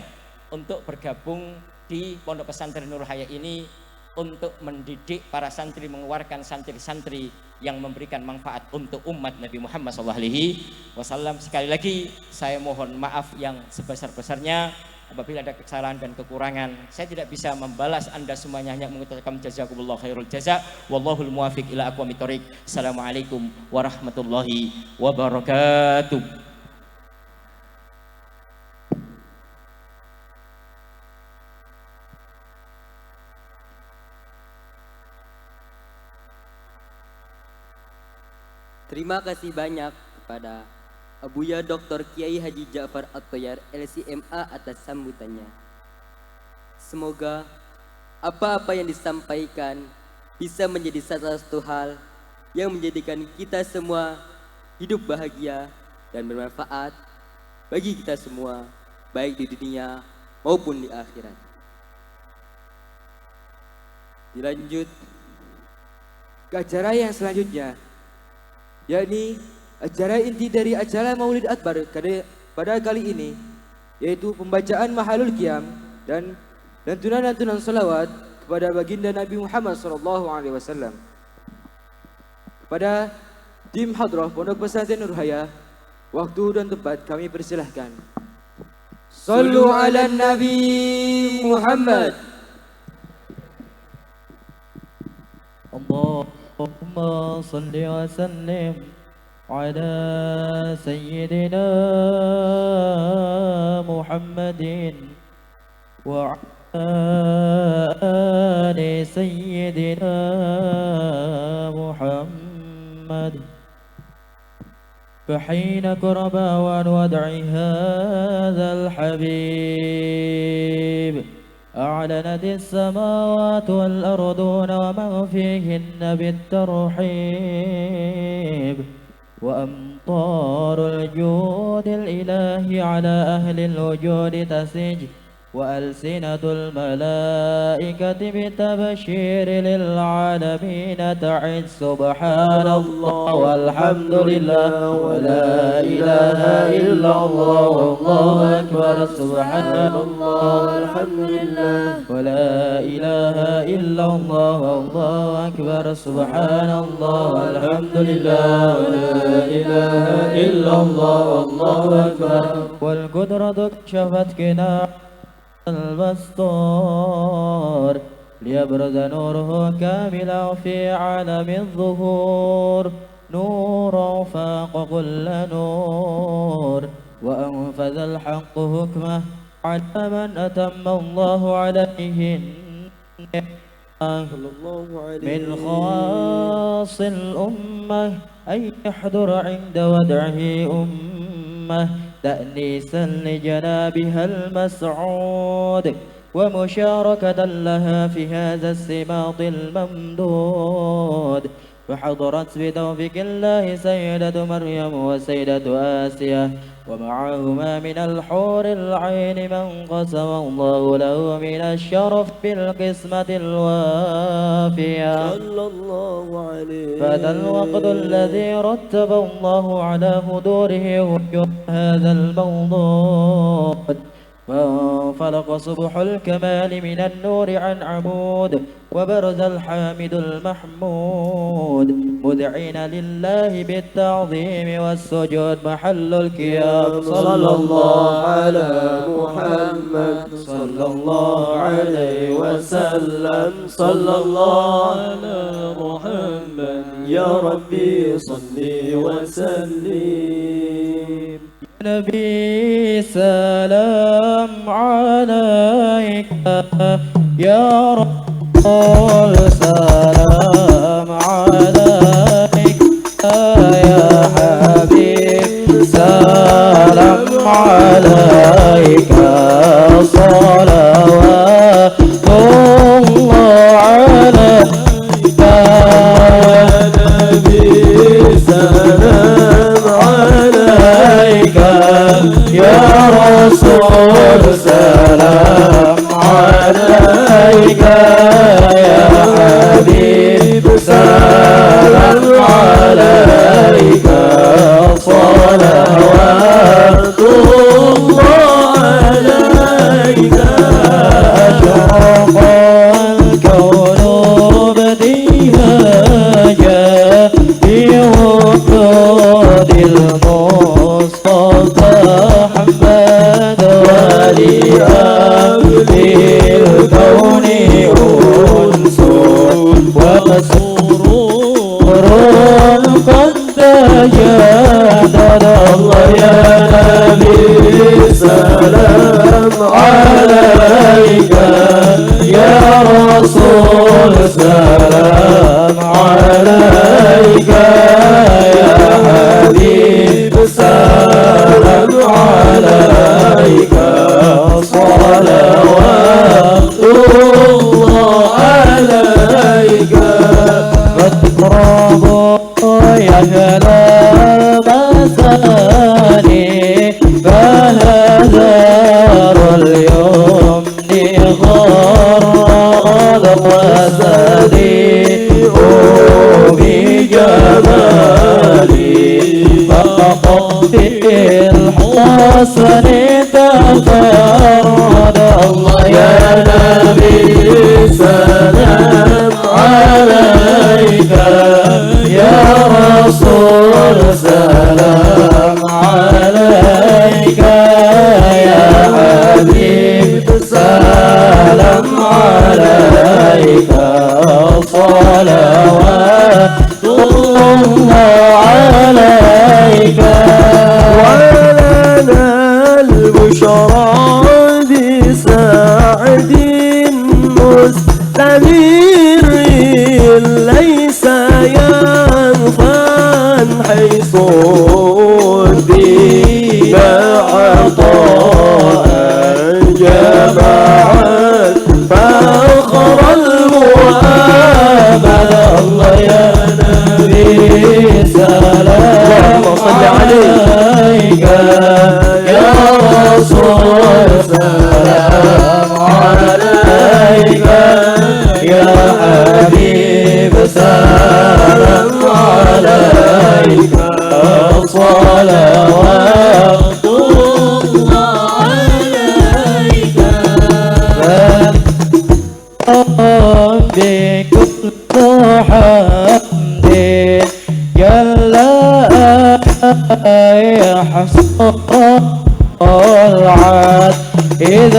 untuk bergabung di Pondok Pesantren Nurul Hayah ini untuk mendidik para santri, mengeluarkan santri-santri yang memberikan manfaat untuk umat Nabi Muhammad SAW. Sekali lagi saya mohon maaf yang sebesar-besarnya apabila ada kesalahan dan kekurangan. Saya tidak bisa membalas Anda semuanya, hanya mengucapkan jazakumullah khairul jaza. Wallahul muwafiq ila aqwamit thoriq. Assalamualaikum warahmatullahi wabarakatuh. Terima kasih banyak kepada Abuya Dr. Kiai Haji Ja'far At-Thayyar LCMA atas sambutannya. Semoga apa-apa yang disampaikan bisa menjadi satu hal yang menjadikan kita semua hidup bahagia dan bermanfaat bagi kita semua, baik di dunia maupun di akhirat. Dilanjut ke acara yang selanjutnya, yakni acara inti dari acara Maulid Akbar pada kali ini, yaitu pembacaan Mahalul Qiyam dan lantunan-lantunan salawat kepada baginda Nabi Muhammad SAW. Kepada tim Hadrah Pondok Pesantren Nurul Hayah, waktu dan tempat kami persilahkan. Sallu ala Nabi Muhammad. Allahumma salli wa sallim ala sayyidina Muhammadin wa ala ali sayyidina Muhammad. فحين كربا وادع هذا الحبيب أعلنت السماوات والأرضون ومن فيهن بالترحيب وأمطار الجود الإلهي على أهل الوجود تسج وألسنة الملائكة بالتبشير للعالمين تعد سبحان الله والحمد لله ولا إله إلا الله والله أكبر سبحان الله والحمد لله ولا إله إلا الله والله أكبر سبحان الله والحمد لله ولا إله إلا الله والله أكبر والقدرة كشفت كناع المستور ليبرز نوره كاملا في عالم الظهور نورا فاق كل نور وأنفذ الحق حكمه على من أتم الله عليه من خواص الأمة أن يحضر عند ودعه أمه تأنيسا لجنابها المسعود ومشاركة لها في هذا السباط الممدود فحضرت بتوفيق الله سيدة مريم وسيدة آسيا ومعهما من الحور العين من قسم الله له من الشرف بالقسمة الوافية صلى الله عليه فذا الوقت الذي رتب الله على حضوره وجوه هذا الموضوع فانفلق صبح الكمال من النور عن عمود وبرز الحامد المحمود مذعين لله بالتعظيم والسجود محل القيام صلى الله على محمد صلى الله عليه وسلم صلى الله على محمد يا ربي صل وسلم نبي سلام عليك يا رسول سلام عليك يا حبيب سلام عليك صلوات الله عليك يا نبي سلام عليك يا رسول سلام عليك يا حبيب نور قد تجدد الله يا نبي سلام عليك يا رسول سلام عليك يا حبيب سلام عليك صلوات الله عليك فاقربوا يا جلال مساني فهذا اليمن غرد وسديء بجمالي فقط الحسن تفرد الله يا نبي سلام عليك يا رسول سلام عليك يا حبيب سلام عليك صلوات الله عليك ولنا البشرى بسعد مستنير ليس ينفع حيث بك عطاء جمعت فاخر المؤامل الله يا نبي سلام عليك يا رسول سلام عليك يا حبيب سلام عليك صلوات الله عليك بكل حمد جل يحصل العاد إذ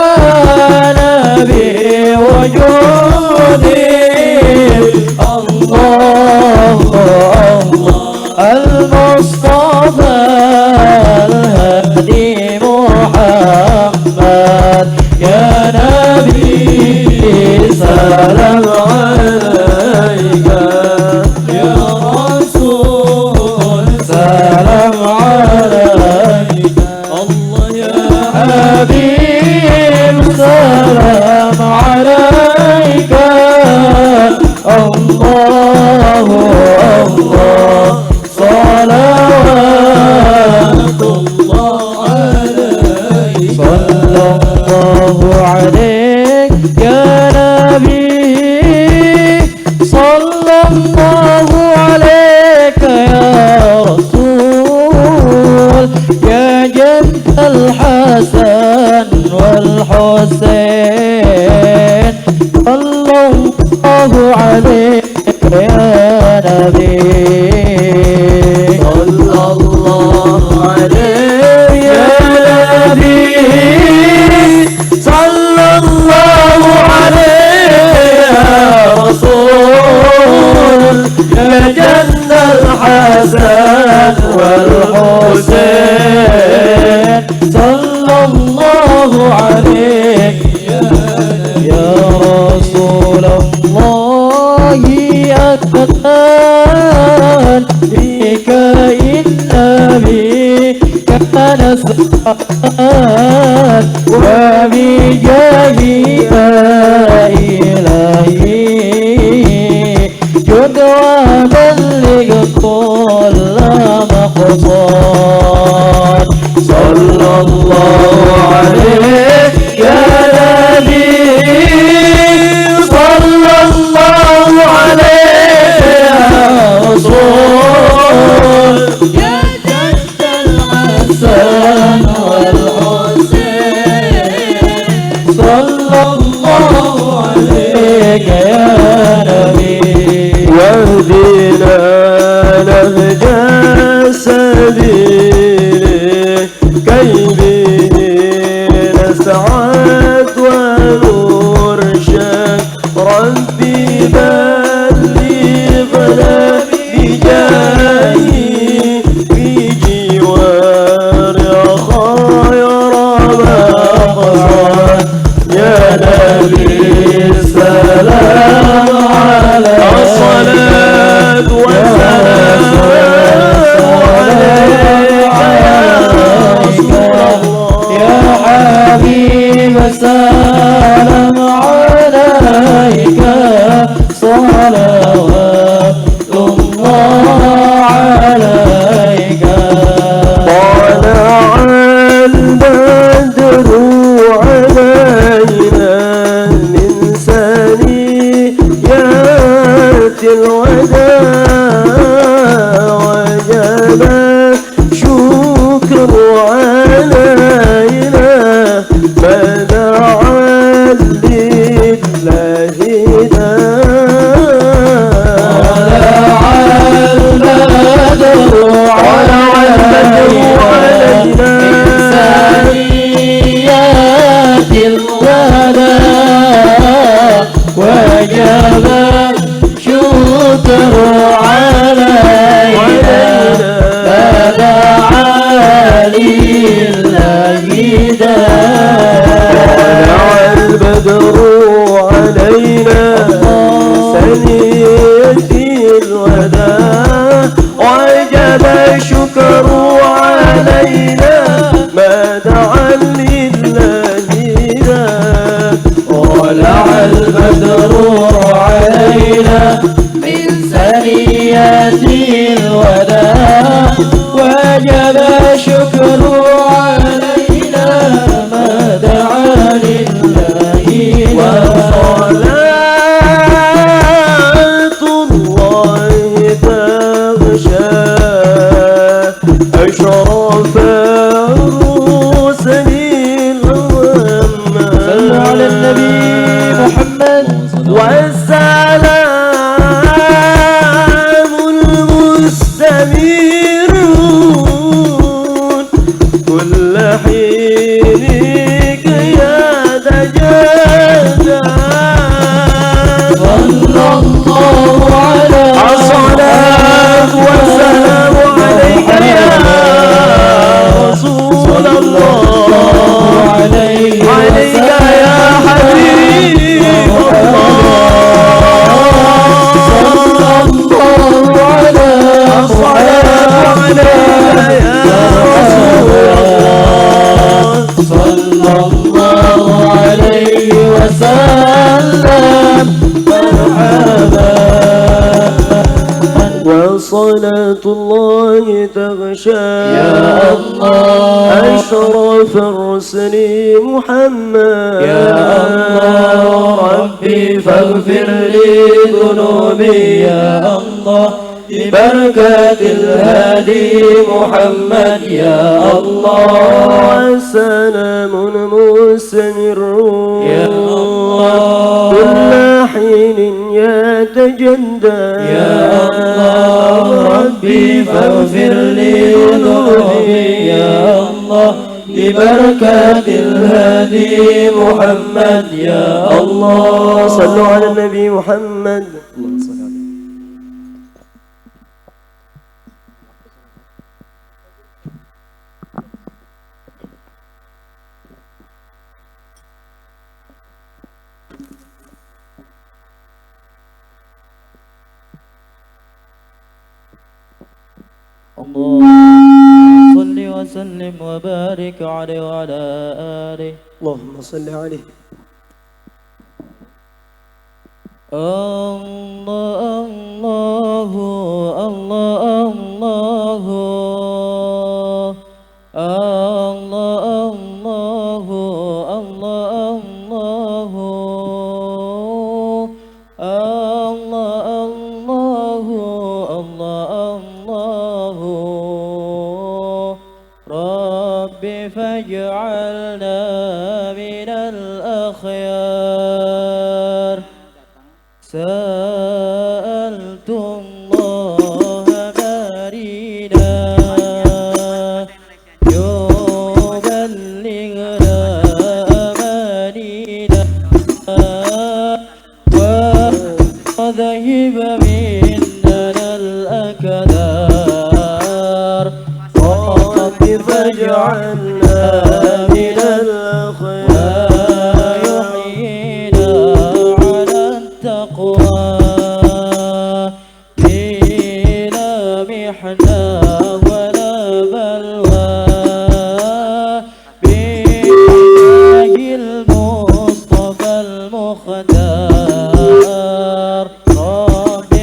حمانا بوجودي الله المصطفى الهادي محمد يا نبي سلام عليك يا رسول سلام عليك الله يا حبيب سلام عليك الله صلوات الله عليك صلى الله عليك يا نبي صلى الله عليك يا رسول يا جد الحسن والحسين صلى الله عليك يا نبي صلى الله عليك يا نبي صلى الله عليك يا رسول يا جد الحسن والحسين صلى الله عليك يا رسول الله أكتان بك النبي كان سبحان وبجاهك إلهي جد وبلغ كل مقصود صلى الله عليك يا نبي صلى الله عليك يا رسول يا جد الحسن والحسين صلى الله عليك يا نبي واهدي صلوات الله عليك طلع البدر علينا من ثنيات الوداع وجب الشكر علينا ما دعا لله وجب شكر علينا ما دعا لله طلع البدر علينا ثنية الوداع وجب الشكر علينا ما دعا لله طلع البدر علينا من ثنيات الوداع وجب شكر علينا ما دعا لله وصلاة الله تغشى أشرف الرسل صلوا على النبي محمد والسلام المستمرون كل حين يا دجاجة صلى الله على الصلاة والسلام عليك يا رسول الله عليك يا حبيب وصلاة الله تغشى يا الله أشرف الرسل محمد يا الله ربي فاغفر لي ذنوبي يا الله ببركة الهادي محمد يا الله سلام مستمر يا الله كل حين يتجدد يا الله ربي فاغفر لي ذنوبي يا الله ببركة الهادي محمد يا الله صلوا على النبي محمد اللهم صل وسلم وبارك عليه وعلى آله اللهم صل عليه الله الله الله الله الله الله الله فاجعلنا من الأخيار سألت الله بارينا يبلغنا أمانينا وذهب مننا الأكدار رب فاجعلنا من الخيار يحيينا على التقوى بلا محنة ولا بلوى بجاه المصطفى المختار رب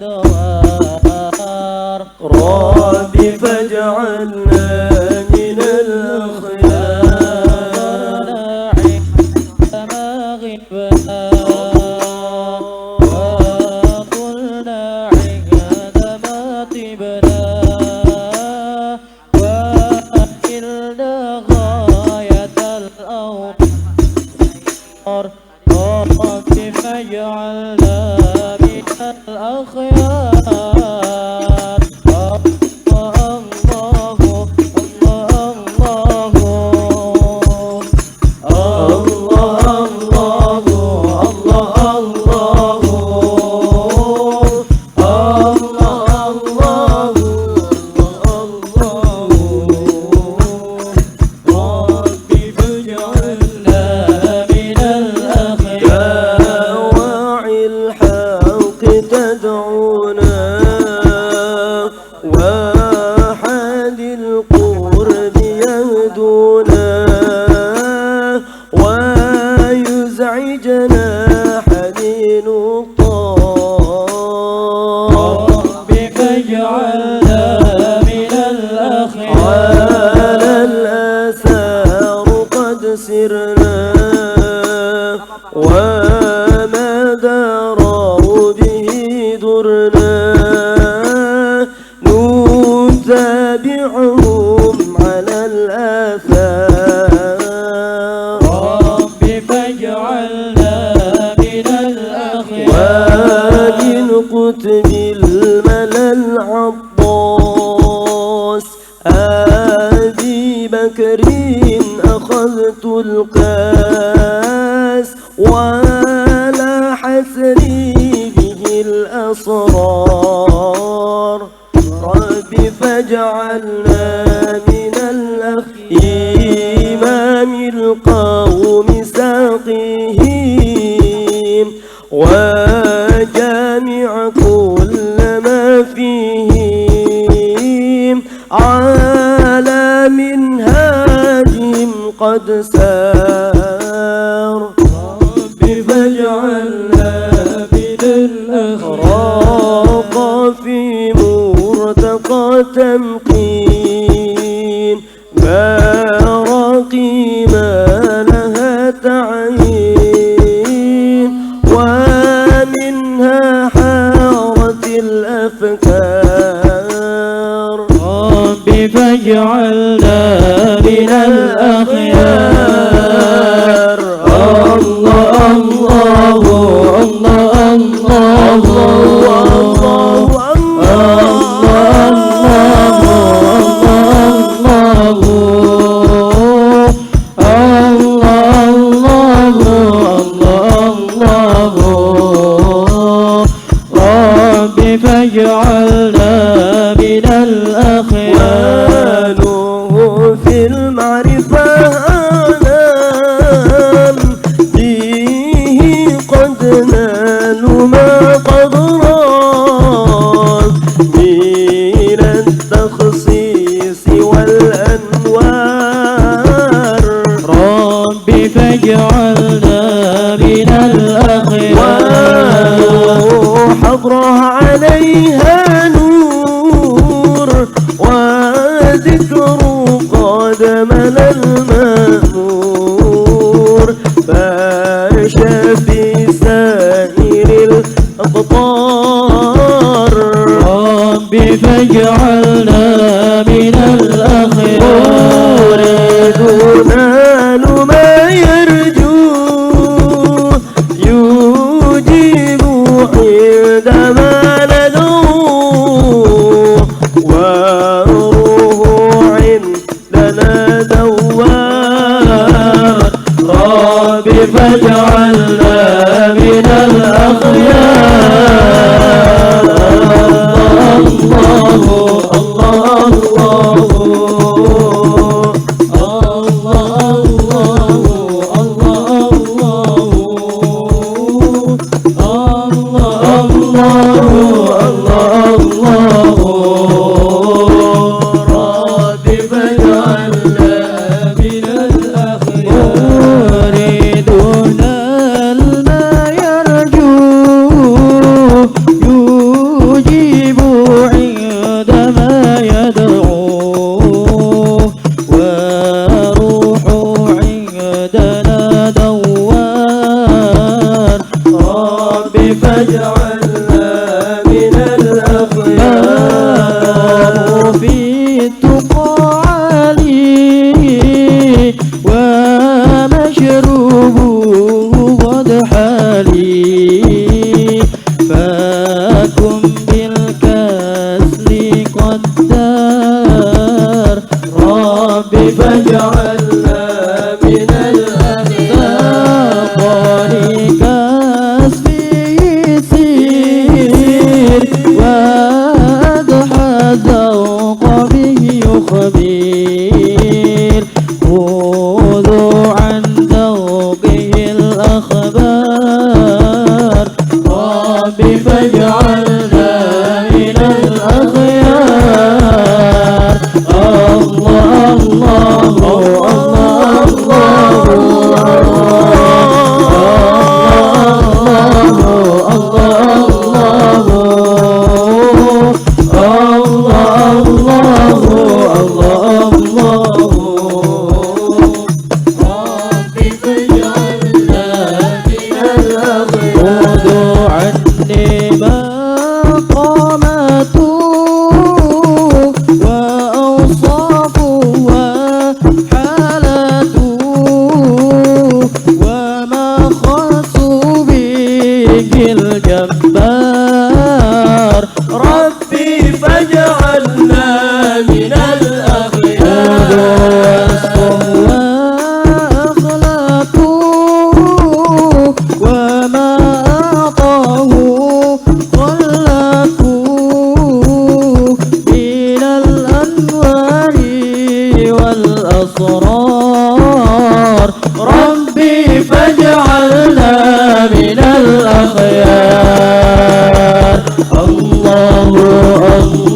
الأدوار رب فاجعلنا من الأخيار كما غبنا وقلنا عندما طبنا وأكلنا غاية الأوطار رب فاجعلنا من الأخيار دواعي الحق تدعونا وحاد القرب يهدونا ويزعجنا حنين الطار رب فاجعلنا من الأخيار على الآثار قد سرنا وما داروا به درنا نتابعهم على الآثار رب فاجعلنا من الأخيار ومن قتب الملا العباس أبي بكر أخذت الكاس ولا حسري به الأسرار رب فاجعلنا من إمام القوم ساقيهم وجامع كل ما فيهم على منهاجهم قد سار رب فاجعلنا من الأخيار في مرتقى تمكين باراقي ما لها تعيين ومنها حارت الأفكار رب فاجعلنا من الأخيار الله الله الله رب فاجعلنا من الأخيار ونوه في المعرفة أعلم به قد نالوا ما قد راد من التخصيص والأنوار رب فاجعلنا من الأخيار حضره عليها نور وذكر قد ملا المأمور فاش في سائر الأقطار رب فاجعلنا من الأخيار نال ما يرجو يجيب عندما ندعوه وروح عندنا دوار رب فاجعلنا من الأخيار الله الله ولكم بالكسل قدر ربي فاجعلنا من الأخيار كسبه سير وأضحى ذوق به خبير خذوا عن ذوقه الأخبار ربي فاجعلنا من الأخيار الله الله الجبار ربي فاجعلنا من الأخيار وأخلاقه وما أعطاه خلقه من الأنوار والأسرار ربي فاجعلنا من الأخيار الله الله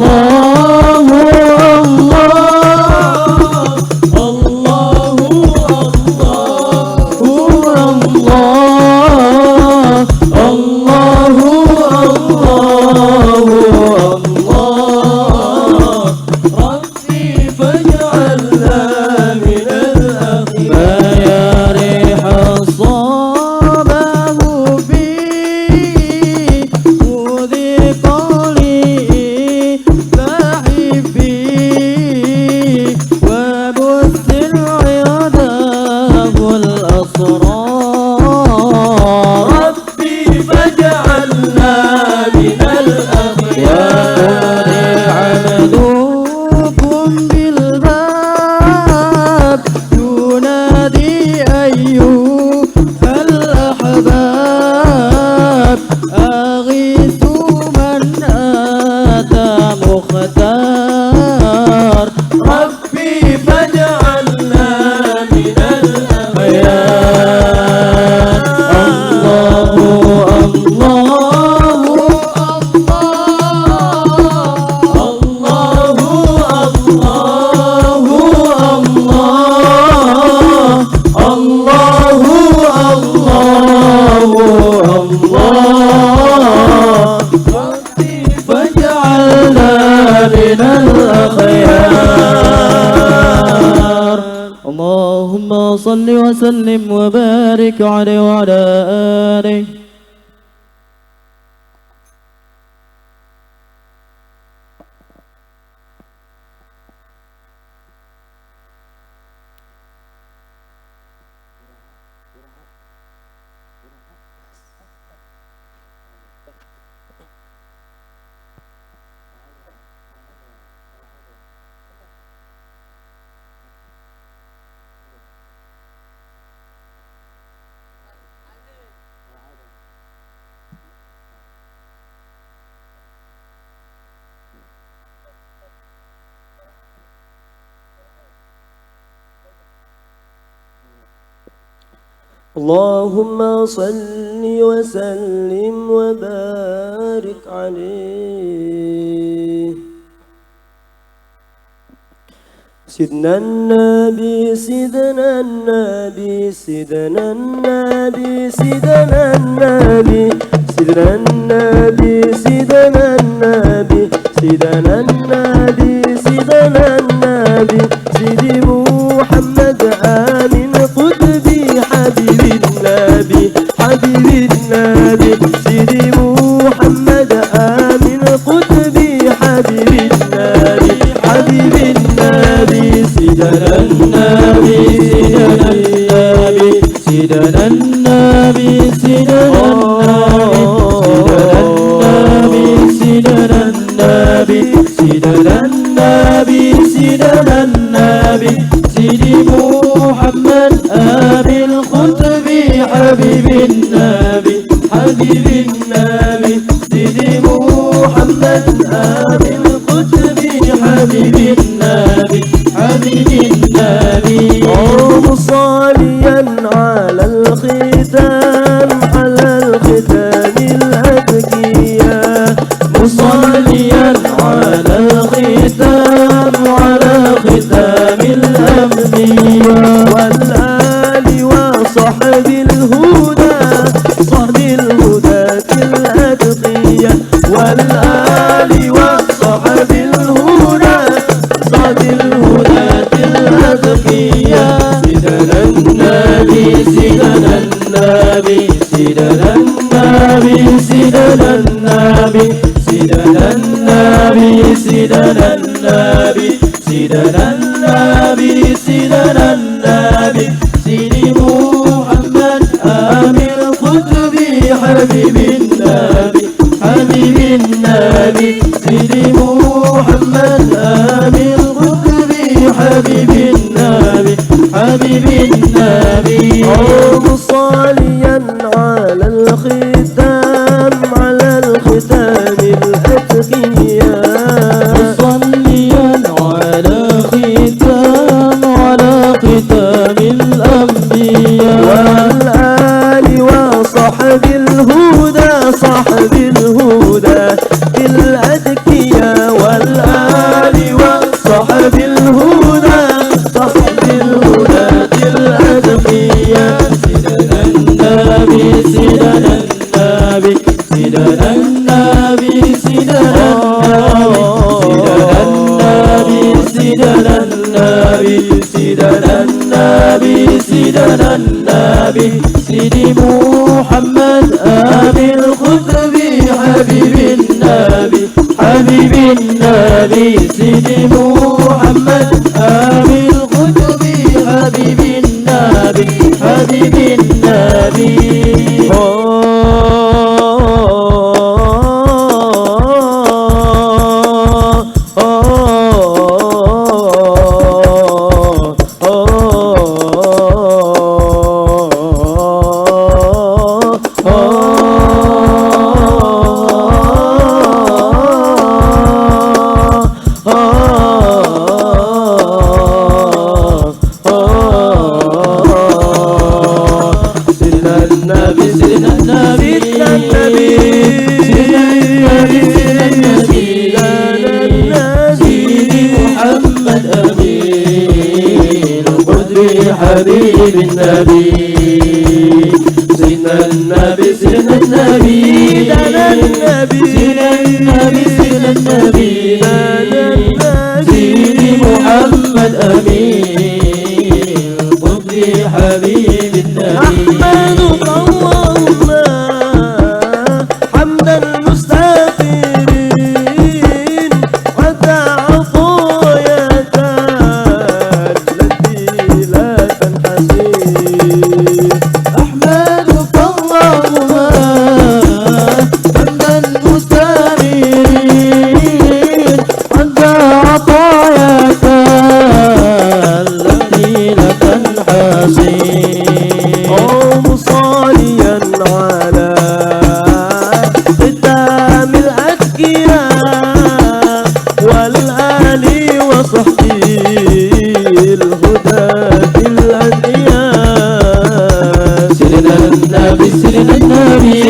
الله ربي فاجعلنا من الأخيار ما يا ريح صابه فيه خذي قولي فاحي فيه وبث العياذ الأسرار ربي فاجعلنا من الأخيار عبدكم بالباب ينادي أيها الأحباب أغيثوا من أتى مختار ربي فاجعلنا من الأخيار الله فاجعلنا من الأخيار اللهم صل وسلم وبارك عليه وعلى آله اللهم صل وسلم وبارك عليه سيدنا النبي سيدنا النبي سيدنا النبي سيدنا النبي سيدنا النبي سيدنا النبي سيدنا النبي سيدنا النبي سيدي محمد آمين قطبي حبيب النبي حبيب النبي سيدي محمد آمين قطبي حبيب النبي حبيب النبي سيدنا النبي سيدنا النبي سيدنا النبي سيدنا النبي سيدنا النبي سيدنا النبي سيدي محمد أبي القطب حبيب النبي حبيب النبي سيدي محمد أبي القطب حبيب النبي حبيب النبي مصليا على الختام الأتقياء مصليا على الختام الأنبياء والآل وصحب الهدى الأتقياء والآل وصحب الهدى الأتقياء سيدنا النبي سيدنا النبي سيدنا النبي سيدنا النبي سيدنا النبي سيدنا النبي سيدنا النبي سيدنا النبي سيدي محمد أمير القطب حبيب النبي حبيب النبي سيدي محمد أمير القطب حبيب النبي حبيب النبي مصليا على الختام الأتقياء مصليا على ختام الأنبياء والآل وصحب الهدى الأتقياء والآل وصحب الهدى الأتقياء سيدنا النبي سيدنا النبي سيدنا النبي سيدنا النبي سيدنا النبي سيدنا النبي سيدنا النبي سيدي محمد أبي القطب حبيب النبي حبيب النبي سيدي محمد أبي القطب حبيب النبي حبيب النبي حبيب النبي سيدنا النبي سيدنا النبي سيدنا النبي سيدنا النبي سيدي محمد أمين قطبي حبيب النبي أحمدك اللهم حمد المستغفرين وتعطيك التي لا تنحسين أحمدك اللهم حمد المستغفرين وتعطيك التي لا تنحسين مصليا على ختام الأتقياء والآل وصحبه الهداة الأنبياء سيدنا النبي سيدنا النبي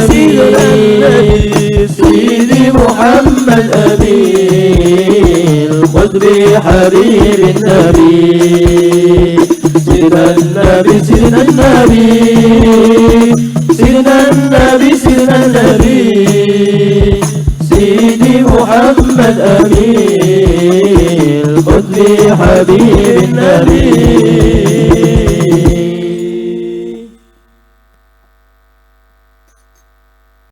سيدنا النبي سيدي محمد أمين القطب حبيب النبي سيدنا النبي سيدنا النبي سيدنا النبي سيدنا النبي سيدي محمد أمين القطب حبيب النبي